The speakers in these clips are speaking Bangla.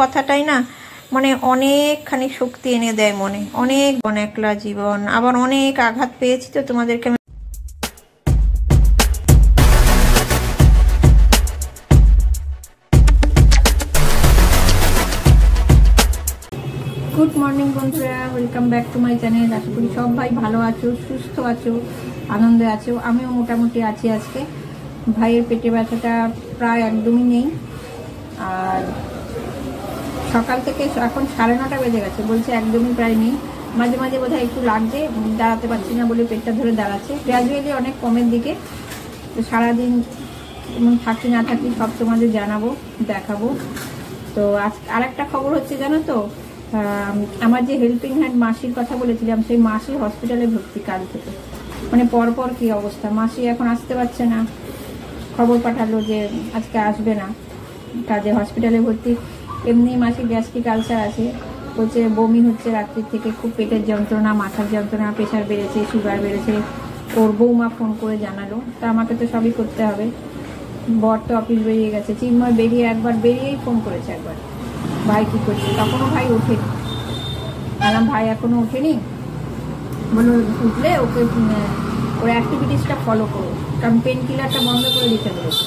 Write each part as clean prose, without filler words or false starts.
কথাটাই না মানে অনেকখানি শক্তি এনে দেয় মনে। অনেক একলা জীবন, আবার অনেক আঘাত পেয়েছি তো তোমাদেরকে। গুড মর্নিং বন্ধুরা, welcome back to my channel. আশা করি সবাই ভালো আছো, সুস্থ আছো, আনন্দে আছো। আমিও মোটামুটি আছি। আজকে ভাইয়ের পেটে ব্যথাটা প্রায় একদমই নেই। আর সকাল থেকে এখন 9:30 বেজে গেছে, বলছে একদমই প্রায় নেই। মাঝে মাঝে বোধহয় একটু লাগছে, দাঁড়াতে পারছি না বলে পেটটা ধরে দাঁড়াচ্ছে। গ্র্যাজুয়ালি অনেক কমের দিকে। তো সারাদিন থাকি না থাকি সব তোমাদের জানাবো, দেখাবো। তো আজ আর একটা খবর হচ্ছে জানো তো, আমার যে হেল্পিং হ্যান্ড মাসির কথা বলেছিলাম, সেই মাসি হসপিটালে ভর্তি কাল থেকে। মানে পরপর কি অবস্থা, মাসি এখন আসতে পারছে না। খবর পাঠালো যে আজকে আসবে না কাজে, হসপিটালে ভর্তি। এমনি মাসির গ্যাস্ট্রিক আলসার আছে, বলছে বমি হচ্ছে রাত্রির থেকে, খুব পেটের যন্ত্রণা, মাথার যন্ত্রণা, প্রেশার বেড়েছে, সুগার বেড়েছে। ওর বৌমা ফোন করে জানালো। তা আমাকে তো সবই করতে হবে। বর তো অফিস বেরিয়ে গেছে, চিন্ময় বেরিয়েই ফোন করেছে একবার, ভাই কি করছে। তখনও ভাই ওঠেনি। বললাম ভাই এখনো ওঠেনি, বলো উঠলে ওকে ওর অ্যাক্টিভিটিসটা ফলো করো, কারণ পেন কিলারটা বন্ধ করে দিতে বলেছে।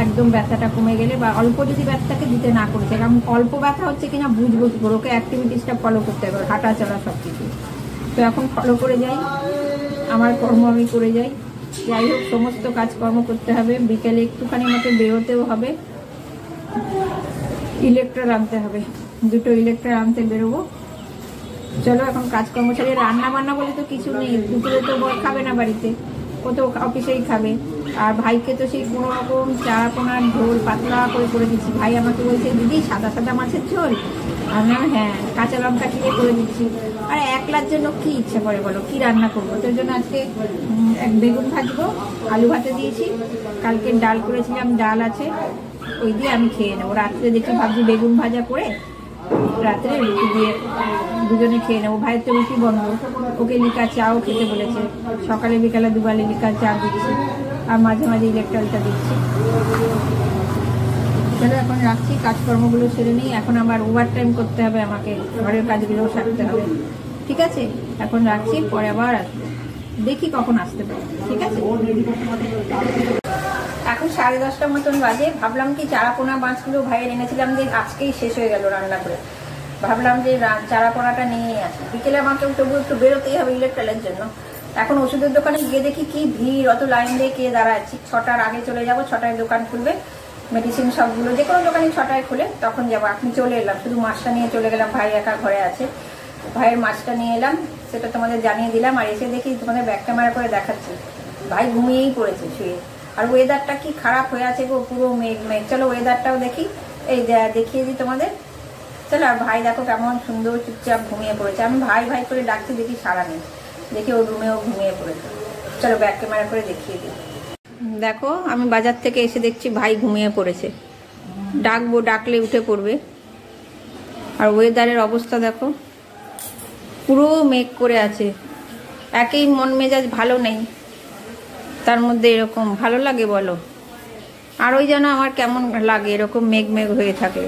একদম ব্যথাটা কমে গেলে বা অল্প যদি ব্যথাটাকে দিতে না করেছে, কারণ অল্প ব্যথা হচ্ছে কিনা বুঝবো কি করে, ওকে অ্যাক্টিভিটিসটা ফলো করতে হবে, হাঁটা চলা সব কিছু। তো এখন ফলো করে যাই, আমার কর্ম আমি করে যাই। যাই হোক, সমস্ত কাজকর্ম করতে হবে। বিকেলে একটুখানি মতো বেরোতেও হবে, ইলেকট্রল আনতে হবে, 2টো ইলেকট্রল আনতে বেরোবো। চলো এখন কাজকর্ম ছাড়িয়ে, রান্না বান্না বলে তো কিছু নেই। দুপুরে তো বর খাবে না বাড়িতে, ও তো অফিসেই খাবে। আর ভাইকে তো সেই কোনো রকম চারা পোনার ঝোল পাতলা করে দিচ্ছি। ভাই আমাকে বলছে দিদি সাদা সাদা মাছের ঝোল। আর না হ্যাঁ, কাঁচা লঙ্কা চিড়ে করে দিচ্ছি। আর একলার জন্য কি ইচ্ছা করে বলো, কি রান্না করবো? তোর জন্য আজকে এক বেগুন ভাজবো, আলু ভাতে দিয়েছি, কালকে ডাল করেছিলাম, ডাল আছে, ওই দিয়ে আমি খেয়ে নেবো। রাত্রে দেখি ভাবছি বেগুন ভাজা করে রাত্রে রুটি দিয়ে দুজনে খেয়ে নেবো। ভাইয়ের তো রুটি বন্ধ, ওকে লিকা চাও খেতে বলেছে। সকালে বিকালে দুবেলা লিকা চা দিচ্ছি, আর মাঝে মাঝে ইলেকট্রলটা দিচ্ছি। চলো এখন রাখছি, কাজকর্মগুলো সেরে নিই। এখন আবার ওভার টাইম করতে হবে আমাকে, ঘরের কাজগুলোও সারতে হবে। ঠিক আছে, এখন রাখছি, পরে আবার আসবো, দেখি কখন আসতে পারি। ঠিক আছে, এখন 10:30 মতন বাজে। ভাবলাম কি চারা পোনা মাছগুলো ভাইয়ের এনেছিলাম যে আজকেই শেষ হয়ে গেল রান্না করে, ভাবলাম যে চারা পোনাটা নিয়ে আসি। বিকেলে আমাকে তবু একটু বেরোতেই হবে ইলেকট্রলের জন্য। এখন ওষুধের দোকানে গিয়ে দেখি কি ভিড়, অত লাইন দিয়ে কে দাঁড়াচ্ছি। 6টার আগে চলে যাব, 6টায় দোকান খুলবে, মেডিসিন সবগুলো যে কোনো দোকানে 6টায় খুলে, তখন যাবো। এখন চলে এলাম, শুধু মাছটা নিয়ে চলে গেলাম, ভাই একা ঘরে আছে। ভাইয়ের মাছটা নিয়ে এলাম, সেটা তোমাদের জানিয়ে দিলাম। আর এসে দেখি তোমাদের ব্যাক ক্যামেরা করে দেখাচ্ছি, ভাই ঘুমিয়েই পড়েছে শুয়ে। আর ওয়েদারটা কি খারাপ হয়ে আছে গো, পুরো মেঘ মেঘ। চলো ওয়েদারটাও দেখি, এই দেখিয়ে দিই তোমাদের। চলো, আর ভাই দেখো কেমন সুন্দর চুপচাপ ঘুমিয়ে পড়েছে। আমি ভাই ভাই করে ডাকছি, দেখি সারা নেই, দেখি ওর রুমেও ঘুমিয়ে পড়েছে। চলো ব্যাক ক্যামেরা করে দেখিয়ে দিই। দেখো আমি বাজার থেকে এসে দেখছি ভাই ঘুমিয়ে পড়েছে। ডাকবো, ডাকলে উঠে পড়বে। আর ওয়েদারের অবস্থা দেখো, পুরো মেঘ করে আছে। একেই মন মেজাজ ভালো নেই, তার মধ্যে এরকম ভালো লাগে বলো? আর ওই যেন আমার কেমন লাগে, এরকম মেঘ মেঘ হয়ে থাকে,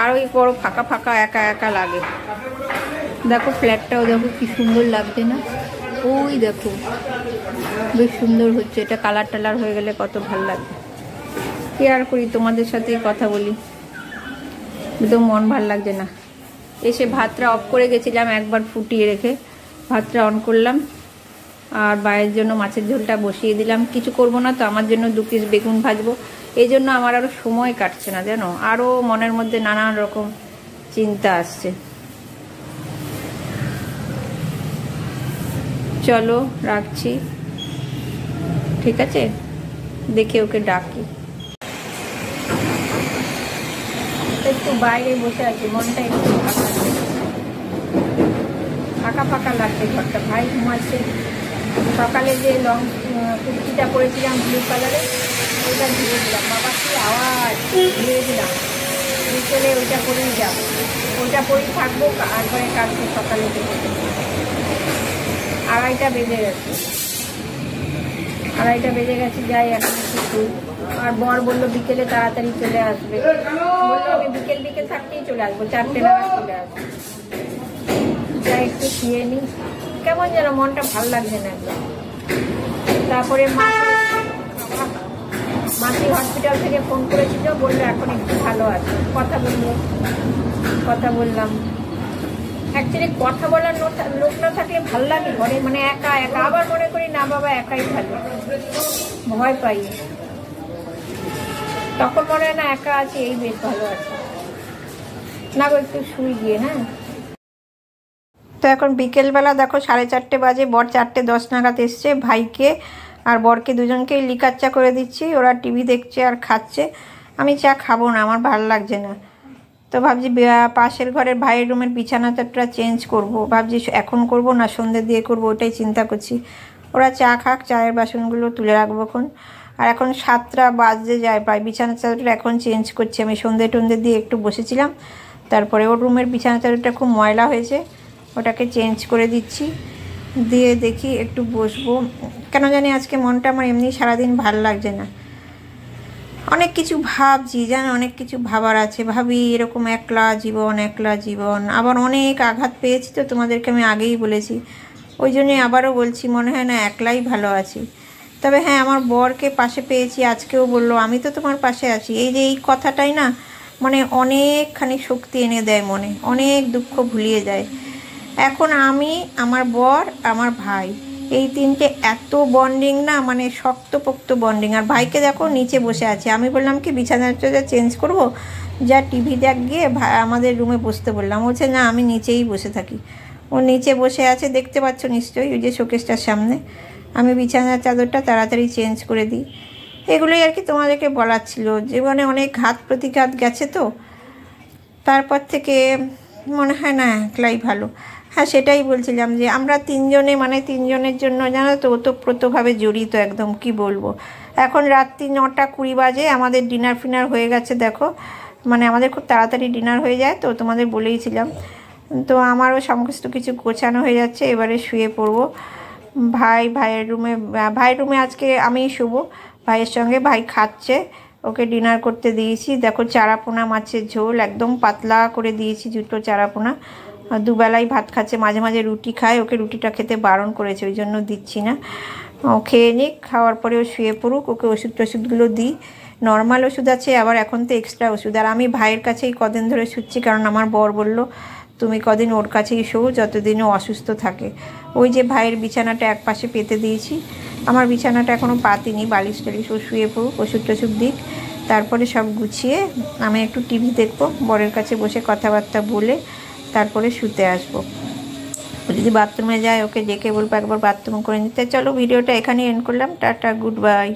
আর ওই বড় ফাঁকা ফাঁকা একা একা লাগে। দেখো ফ্ল্যাটটাও দেখো কি সুন্দর লাগছে না? ওই দেখো বেশ সুন্দর হচ্ছে, এটা কালার টালার হয়ে গেলে কত ভালো লাগবে। কি আর করি, তোমাদের সাথে কথা বলি, একদম মন ভাল লাগছে না। এসে ভাতটা অফ করে গেছিলাম, একবার ফুটিয়ে রেখে ভাতটা অন করলাম। আর ভাইয়ের জন্য মাছের ঝোলটা বসিয়ে দিলাম। কিছু করব না তো, আমার জন্য 2 পিস বেগুন ভাজবো। এই জন্য আমার আরও সময় কাটছে না জানো, আরও মনের মধ্যে নানান রকম চিন্তা আসছে। চলো রাখছি, ঠিক আছে, দেখে ওকে ডাকি। একটু বাইরে বসে আছি, মনটা একটু ফাঁকা ফাঁকা লাগছে ঘরটা। ভাই ঘুমাচ্ছে। সকালে যে লং কুর্তিটা পরেছিলাম ব্লু কালারে, ওইটা ধুয়ে দিলাম। বাবা কি আওয়াজ, ধুয়ে দিলাম। বিকেলে ওইটা পরেই যাবো, ওইটা পরেই থাকবো। আর পরে কালকে সকালে থেকে 2:30 বেজে গেছে। যাই এখন একটু। আর বর বললো বিকেলে তাড়াতাড়ি চলে আসবে, বললো আমি চলে আসবো, 4টে নাগাদ চলে আসবো। যা একটু খেয়ে নিই, কেমন যেন মনটা ভালো লাগছে না একদম। তারপরে মাসি হসপিটাল থেকে ফোন করেছিল, বললো এখন একটু ভালো আছে। কথা বললাম। অ্যাকচুয়ালি কথা বলার লোক না থাকলে ভালো লাগে ঘরে, মানে একা একা। আবার মনে করি না বাবা একাই ভালো, ভয় পাই তখন, মনে হয় না একা আছে এই বেশ ভালো আছে। না গো একটু শুই গিয়ে। হ্যাঁ, তো এখন বিকেলবেলা দেখো 4:30 বাজে, বর 4:10 নাগাদ এসছে। ভাইকে আর বরকে দুজনকেই লিকার চা করে দিচ্ছি, ওরা টিভি দেখছে আর খাচ্ছে। আমি চা খাবো না, আমার ভালো লাগছে না। তো ভাবছি পাশের ঘরের ভাইয়ের রুমের বিছানাটা চেঞ্জ করব। ভাবছি এখন করব না সন্ধ্যে দিয়ে করব, ওটাই চিন্তা করছি। ওরা চা খাক, চায়ের বাসনগুলো তুলে রাখবো এখন। আর এখন 7টা বাজতে যায় প্রায়, বিছানা চাদরটা এখন চেঞ্জ করছি আমি। সন্ধ্যে টন্ধে দিয়ে একটু বসেছিলাম, তারপরে ওর রুমের বিছানা চাদরটা খুব ময়লা হয়েছে, ওটাকে চেঞ্জ করে দিচ্ছি। দিয়ে দেখি একটু বসবো, কেন জানি আজকে মনটা আমার এমনি সারাদিন ভাল লাগছে না। অনেক কিছু ভাবছি জানো, অনেক কিছু ভাবার আছে। ভাবি এরকম একলা জীবন। আবার অনেক আঘাত পেয়েছি, তো তোমাদেরকে আমি আগেই বলেছি। ওই জন্যই আবারও বলছি, মনে হয় না একলাই ভালো আছি। তবে হ্যাঁ, আমার বরকে পাশে পেয়েছি, আজকেও বললো আমি তো তোমার পাশে আছি। এই কথাটাই না মানে অনেকখানি শক্তি এনে দেয় মনে, অনেক দুঃখ ভুলিয়ে যায়। এখন আমি, আমার বর, আমার ভাই, এই 3টে এত বন্ডিং না, মানে শক্তপোক্ত বন্ডিং। আর ভাইকে দেখো নিচে বসে আছে। আমি বললাম কি বিছানাটা চেঞ্জ করব, যা টিভি দেখ গিয়ে আমাদের রুমে বসতে বললাম। বলছে না আমি নিচেই বসে থাকি। ও নিচে বসে আছে, দেখতে পাচ্ছ নিশ্চয়ই, ওই যে শোকেসটার সামনে। আমি বিছানার চাদরটা তাড়াতাড়ি চেঞ্জ করে দিই। এগুলোই আর কি তোমাদেরকে বলার ছিল। জীবনে অনেক ঘাত প্রতিঘাত গেছে, তো তারপর থেকে মনে হয় না একলাই ভালো। হ্যাঁ, সেটাই বলছিলাম যে আমরা 3জনে, মানে 3জনের জন্য জানো তো ওতপ্রোতভাবে জড়িত একদম, কি বলবো। এখন রাত্রি 9:20 বাজে, আমাদের ডিনার ফিনার হয়ে গেছে দেখো। মানে আমাদের খুব তাড়াতাড়ি ডিনার হয়ে যায়, তো তোমাদের বলেইছিলাম। তো আমারও সমস্ত কিছু গোছানো হয়ে যাচ্ছে, এবারে শুয়ে পড়বো। ভাইয়ের রুমে আজকে আমিই শুবো ভাইয়ের সঙ্গে। ভাই খাচ্ছে, ওকে ডিনার করতে দিয়েছি। দেখো চারাপোনা মাছের ঝোল একদম পাতলা করে দিয়েছি, 2টো চারাপোনা। 2বেলাই ভাত খাচ্ছে, মাঝে মাঝে রুটি খায়। ওকে রুটিটা খেতে বারণ করেছে, ওই জন্য দিচ্ছি না। ও খেয়ে নিক, খাওয়ার পরে ও শুয়ে পড়ুক। ওকে ওষুধগুলো দিই। নর্মাল ওষুধ আছে, আবার এখন তো এক্সট্রা ওষুধ। আর আমি ভাইয়ের কাছেই কদিন ধরে শুচ্ছি, কারণ আমার বর বলল তুমি কদিন ওর কাছেই শো, যতদিন ও অসুস্থ থাকে। ওই যে ভাইয়ের বিছানাটা এক পাশে পেতে দিয়েছি, আমার বিছানাটা এখনও পাতিনি, বালিশ টালিশ। ও শুয়ে পড়ুক, ওষুধ দিক, তারপরে সব গুছিয়ে আমি একটু টিভি দেখবো, বরের কাছে বসে কথাবার্তা বলে তারপরে শুতে আসবো। যদি বাথরুমে যায় ওকে ডেকে বলবো একবার বাথরুম করে নিতে। চলো ভিডিওটা এখানেই এন্ড করলাম, টাটা, গুড বাই।